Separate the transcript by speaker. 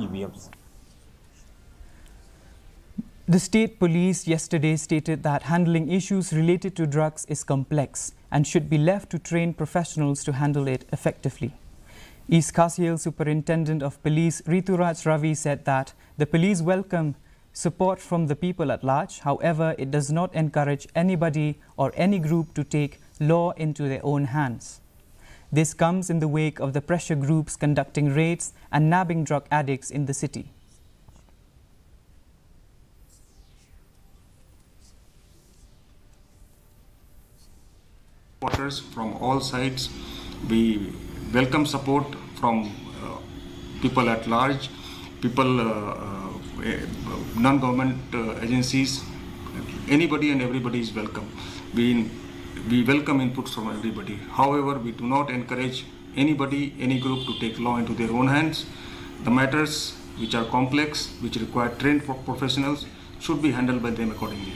Speaker 1: EVMs.
Speaker 2: The state police yesterday stated that handling issues related to drugs is complex and should be left to trained professionals to handle it effectively. East Kasiel Superintendent of Police Rituraj Ravi said that the police welcome support from the people at large. However, it does not encourage anybody or any group to take law into their own hands. This comes in the wake of the pressure groups conducting raids and nabbing drug addicts in the city.
Speaker 3: Supporters from all sides. We welcome support from people at large, people, non-government agencies. Anybody and everybody is welcome. We welcome inputs from everybody. However, we do not encourage anybody, any group to take law into their own hands. The matters which are complex, which require trained professionals, should be handled by them accordingly.